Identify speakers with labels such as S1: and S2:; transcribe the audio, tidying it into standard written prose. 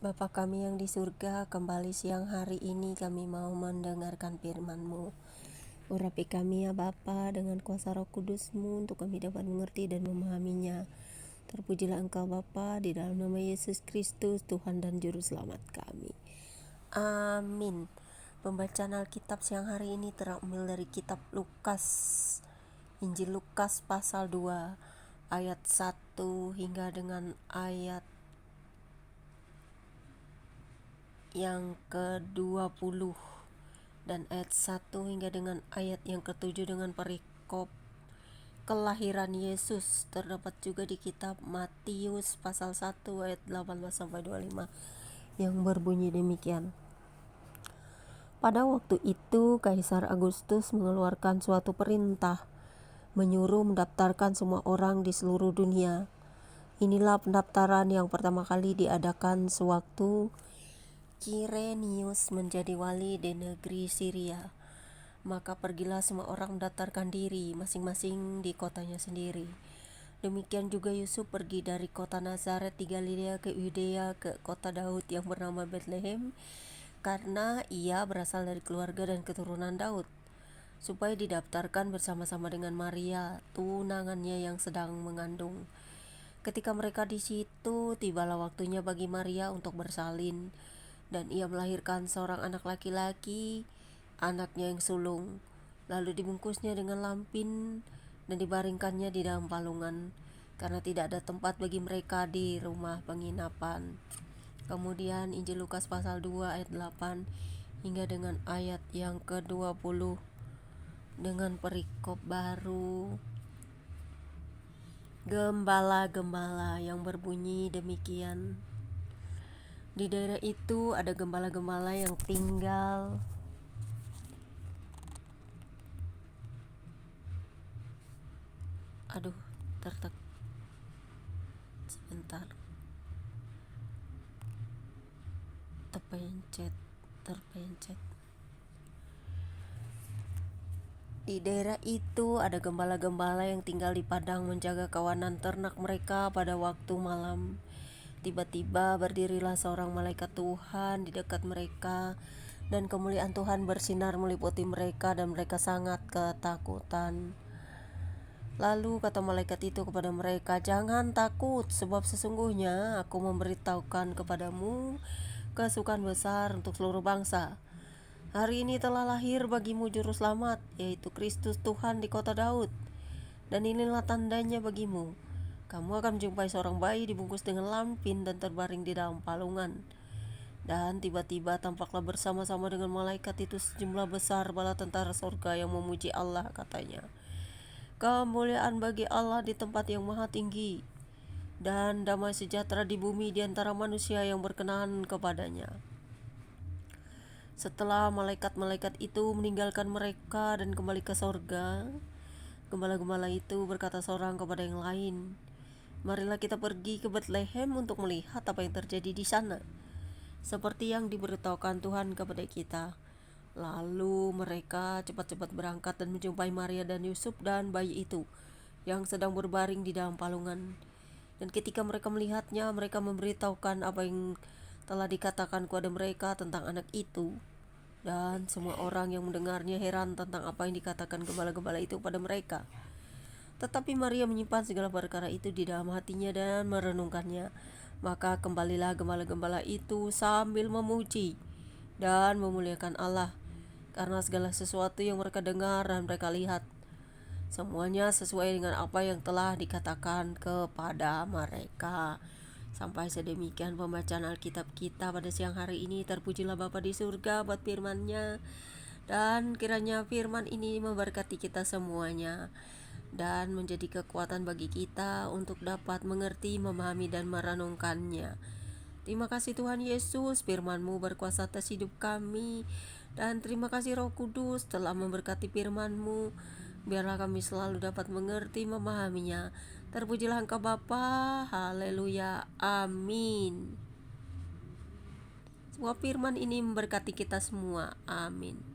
S1: Bapa kami yang di surga, kembali siang hari ini kami mau mendengarkan firman-Mu. Urapi kami ya Bapa dengan kuasa Roh Kudus-Mu untuk kami dapat mengerti dan memahaminya. Terpujilah Engkau Bapa, di dalam nama Yesus Kristus, Tuhan dan Juru Selamat kami. Amin. Pembacaan Alkitab siang hari ini terambil dari kitab Lukas, Injil Lukas pasal 2 ayat 1 hingga dengan ayat yang ke-20 dan ayat 1 hingga dengan ayat yang ke-7 dengan perikop kelahiran Yesus. Terdapat juga di kitab Matius pasal 1 ayat 18-25 yang berbunyi demikian. Pada waktu itu Kaisar Agustus mengeluarkan suatu perintah menyuruh mendaftarkan semua orang di seluruh dunia. Inilah pendaftaran yang pertama kali diadakan sewaktu Kirenius menjadi wali di negeri Syria. Maka pergilah semua orang mendaftarkan diri masing-masing di kotanya sendiri. Demikian juga Yusuf pergi dari kota Nazaret di Galilea ke Yudea, ke kota Daud yang bernama Betlehem, karena ia berasal dari keluarga dan keturunan Daud, supaya didaftarkan bersama-sama dengan Maria, tunangannya yang sedang mengandung. Ketika mereka di situ, tibalah waktunya bagi Maria untuk bersalin, dan ia melahirkan seorang anak laki-laki, anaknya yang sulung. Lalu dibungkusnya dengan lampin dan dibaringkannya di dalam palungan, karena tidak ada tempat bagi mereka di rumah penginapan. Kemudian Injil Lukas pasal 2 ayat 8 hingga dengan ayat yang ke-20 dengan perikop baru gembala-gembala yang berbunyi demikian. Di daerah itu ada gembala-gembala yang tinggal sebentar, terpencet. Di daerah itu ada gembala-gembala yang tinggal di padang menjaga kawanan ternak mereka pada waktu malam. Tiba-tiba berdirilah seorang malaikat Tuhan di dekat mereka, dan kemuliaan Tuhan bersinar meliputi mereka, dan mereka sangat ketakutan. Lalu kata malaikat itu kepada mereka, "Jangan takut, sebab sesungguhnya aku memberitahukan kepadamu kesukaan besar untuk seluruh bangsa. Hari ini telah lahir bagimu juru selamat, yaitu Kristus Tuhan di kota Daud. Dan inilah tandanya bagimu. Kamu akan menjumpai seorang bayi dibungkus dengan lampin dan terbaring di dalam palungan." Dan tiba-tiba tampaklah bersama-sama dengan malaikat itu sejumlah besar bala tentara surga yang memuji Allah, katanya, "Kemuliaan bagi Allah di tempat yang maha tinggi, dan damai sejahtera di bumi di antara manusia yang berkenan kepadanya." Setelah malaikat-malaikat itu meninggalkan mereka dan kembali ke surga, gembala-gembala itu berkata seorang kepada yang lain, "Marilah kita pergi ke Betlehem untuk melihat apa yang terjadi di sana, seperti yang diberitahukan Tuhan kepada kita." Lalu mereka cepat-cepat berangkat dan menjumpai Maria dan Yusuf dan bayi itu yang sedang berbaring di dalam palungan. Dan ketika mereka melihatnya, mereka memberitahukan apa yang telah dikatakan kepada mereka tentang anak itu. Dan semua orang yang mendengarnya heran tentang apa yang dikatakan gembala-gembala itu pada mereka. Tetapi Maria menyimpan segala perkara itu di dalam hatinya dan merenungkannya. Maka kembalilah gembala-gembala itu sambil memuji dan memuliakan Allah, karena segala sesuatu yang mereka dengar dan mereka lihat, semuanya sesuai dengan apa yang telah dikatakan kepada mereka. Sampai sedemikian pembacaan Alkitab kita pada siang hari ini. Terpujilah Bapa di surga buat firman-Nya, dan kiranya firman ini memberkati kita semuanya dan menjadi kekuatan bagi kita untuk dapat mengerti, memahami, dan merenungkannya. Terima kasih Tuhan Yesus, firman-Mu berkuasa atas hidup kami, dan terima kasih Roh Kudus telah memberkati firman-Mu. Biarlah kami selalu dapat mengerti, memahaminya. Terpujilah Engkau Bapa, haleluya, amin. Semua firman ini memberkati kita semua, amin.